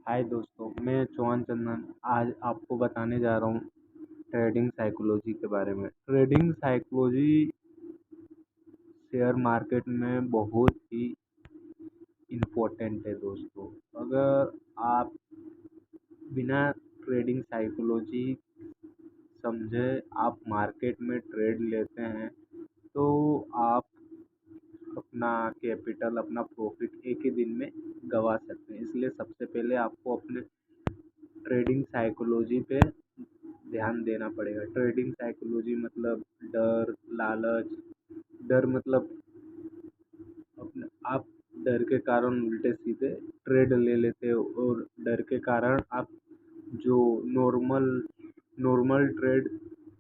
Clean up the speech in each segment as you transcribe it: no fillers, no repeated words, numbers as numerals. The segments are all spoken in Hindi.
हाय दोस्तों, मैं चौहान चंदन आज आपको बताने जा रहा हूँ ट्रेडिंग साइकोलॉजी के बारे में। ट्रेडिंग साइकोलॉजी शेयर मार्केट में बहुत ही इम्पोर्टेंट है दोस्तों। अगर आप बिना ट्रेडिंग साइकोलॉजी समझे आप मार्केट में ट्रेड लेते हैं तो आप अपना कैपिटल, अपना प्रॉफिट एक ही दिन में गंवा सकते हैं। इसलिए सबसे पहले आपको अपने ट्रेडिंग साइकोलॉजी पे ध्यान देना पड़ेगा। ट्रेडिंग साइकोलॉजी मतलब डर, लालच। डर मतलब अपने आप डर के कारण उल्टे सीधे ट्रेड ले लेते हो, और डर के कारण आप जो normal normal trade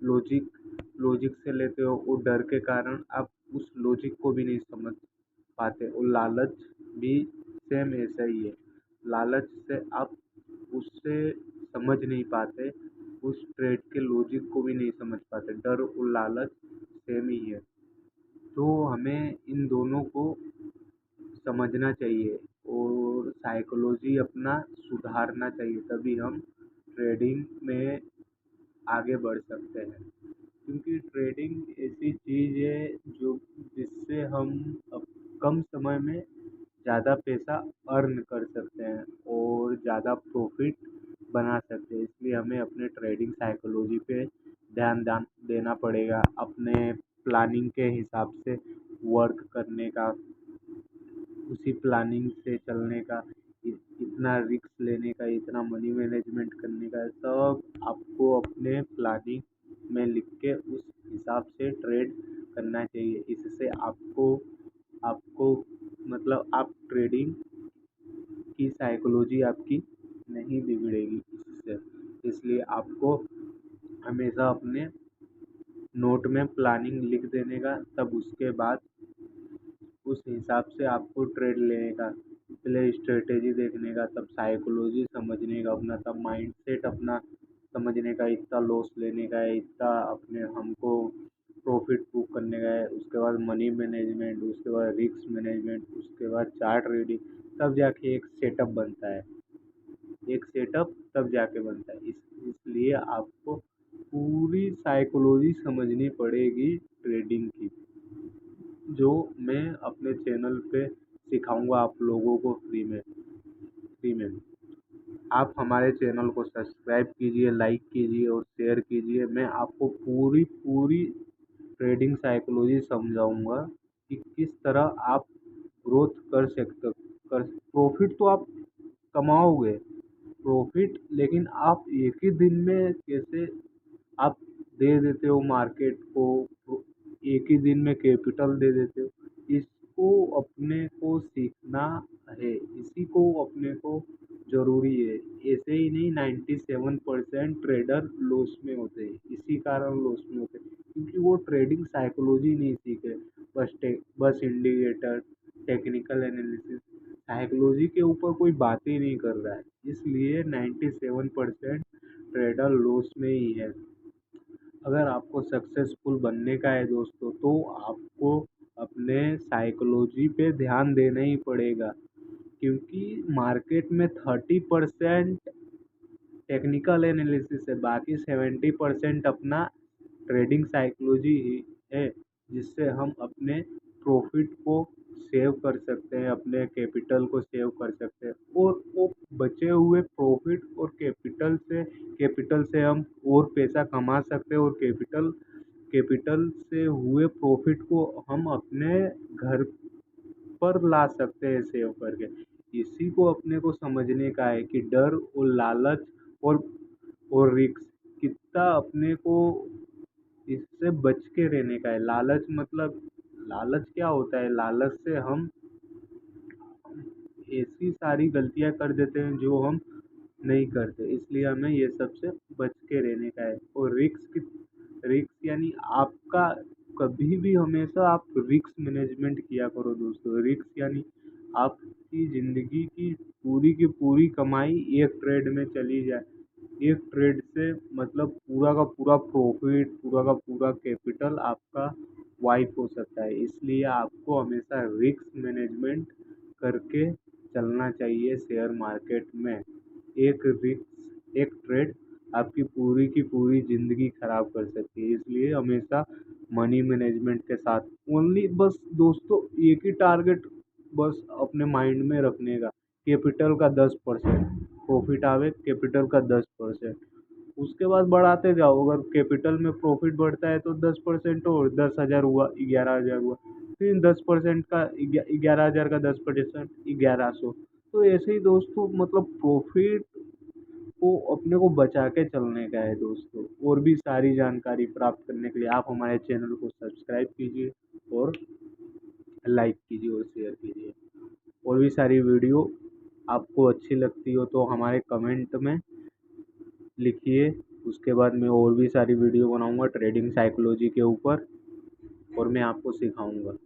logic logic से लेते हो, वो डर के कारण आप उस लॉजिक को भी नहीं समझ पाते। और लालच भी सेम ऐसा ही है। लालच से आप उससे समझ नहीं पाते, उस ट्रेड के लॉजिक को भी नहीं समझ पाते। डर और लालच सेम ही है। तो हमें इन दोनों को समझना चाहिए और साइकोलॉजी अपना सुधारना चाहिए, तभी हम ट्रेडिंग में आगे बढ़ सकते हैं। क्योंकि ट्रेडिंग ऐसी चीज़ है जो जिससे हम अब कम समय में ज़्यादा पैसा अर्न कर सकते हैं और ज़्यादा प्रॉफिट बना सकते हैं। इसलिए हमें अपने ट्रेडिंग साइकोलॉजी पे ध्यान देना पड़ेगा, अपने प्लानिंग के हिसाब से वर्क करने का, उसी प्लानिंग से चलने का, इतना रिस्क लेने का, इतना मनी मैनेजमेंट करने का, सब आपको अपने प्लानिंग में लिख के उस हिसाब से ट्रेड करना चाहिए। इससे आपको आपको मतलब आप ट्रेडिंग की साइकोलॉजी आपकी नहीं बिगड़ेगी इससे। इसलिए आपको हमेशा अपने नोट में प्लानिंग लिख देने का, तब उसके बाद उस हिसाब से आपको ट्रेड लेने का, पहले स्ट्रेटेजी देखने का, तब साइकोलॉजी समझने का अपना, तब माइंडसेट अपना समझने का, इतना लॉस लेने का है, इतना अपने हमको प्रॉफिट बुक करने का है, उसके बाद मनी मैनेजमेंट, उसके बाद रिस्क मैनेजमेंट, उसके बाद चार्ट रीडिंग, तब जाके एक सेटअप बनता है। एक सेटअप तब जाके बनता है। इसलिए आपको पूरी साइकोलॉजी समझनी पड़ेगी ट्रेडिंग की, जो मैं अपने चैनल पे सिखाऊंगा आप लोगों को फ्री में। आप हमारे चैनल को सब्सक्राइब कीजिए, लाइक कीजिए और शेयर कीजिए। मैं आपको पूरी पूरी ट्रेडिंग साइकोलॉजी समझाऊंगा कि किस तरह आप ग्रोथ कर सकते कर प्रॉफिट तो आप कमाओगे प्रॉफिट, लेकिन आप एक ही दिन में कैसे आप दे देते हो मार्केट को, एक ही दिन में कैपिटल दे देते हो। इसको अपने को सीखना है, इसी को अपने को जरूरी है। ऐसे ही नहीं, 97% ट्रेडर लॉस में होते हैं, इसी कारण लॉस में होते हैं क्योंकि वो ट्रेडिंग साइकोलॉजी नहीं सीखे। बस इंडिकेटर, टेक्निकल एनालिसिस, साइकोलॉजी के ऊपर कोई बात ही नहीं कर रहा है। इसलिए 97% ट्रेडर लॉस में ही है। अगर आपको सक्सेसफुल बनने का है दोस्तों, तो आपको अपने साइकोलॉजी पे ध्यान देना ही पड़ेगा। क्योंकि मार्केट में 30% टेक्निकल एनालिसिस है, बाकी 70% अपना ट्रेडिंग साइकोलॉजी ही है, जिससे हम अपने प्रॉफिट को सेव कर सकते हैं, अपने कैपिटल को सेव कर सकते हैं, और वो बचे हुए प्रॉफिट और कैपिटल से हम और पैसा कमा सकते हैं, और कैपिटल कैपिटल से हुए प्रॉफिट को हम अपने घर पर ला सकते हैं सेव करके। इसी को अपने को समझने का है कि डर और लालच और रिस्क कितना अपने को इससे बच के रहने का है। लालच मतलब लालच क्या होता है? लालच से हम ऐसी सारी गलतियां कर देते हैं जो हम नहीं करते। इसलिए हमें ये सब से बच के रहने का है। और रिस्क यानी आपका कभी भी हमेशा आप रिस्क मैनेजमेंट किया करो दोस्तों। रिस्क यानी आपकी ज़िंदगी की पूरी कमाई एक ट्रेड में चली जाए। एक ट्रेड से मतलब पूरा का पूरा प्रॉफिट, पूरा का पूरा कैपिटल आपका वाइप हो सकता है। इसलिए आपको हमेशा रिस्क मैनेजमेंट करके चलना चाहिए शेयर मार्केट में। एक ट्रेड आपकी पूरी की पूरी ज़िंदगी खराब कर सकती है। इसलिए हमेशा मनी मैनेजमेंट के साथ ओनली बस दोस्तों एक ही टारगेट बस अपने माइंड में रखने का, कैपिटल का 10% प्रॉफिट आवे, कैपिटल का 10%, उसके बाद बढ़ाते जाओ। अगर कैपिटल में प्रॉफिट बढ़ता है तो 10% और 10,000 हुआ, 11,000 हुआ, फिर 10% का 11,000 का 10% 1100। तो ऐसे ही दोस्तों मतलब प्रॉफिट को अपने को बचा के चलने का है दोस्तों। और भी सारी जानकारी प्राप्त करने के लिए आप हमारे चैनल को सब्सक्राइब कीजिए और लाइक कीजिए और शेयर कीजिए। और भी सारी वीडियो आपको अच्छी लगती हो तो हमारे कमेंट में लिखिए। उसके बाद मैं और भी सारी वीडियो बनाऊंगा ट्रेडिंग साइकोलॉजी के ऊपर और मैं आपको सिखाऊंगा।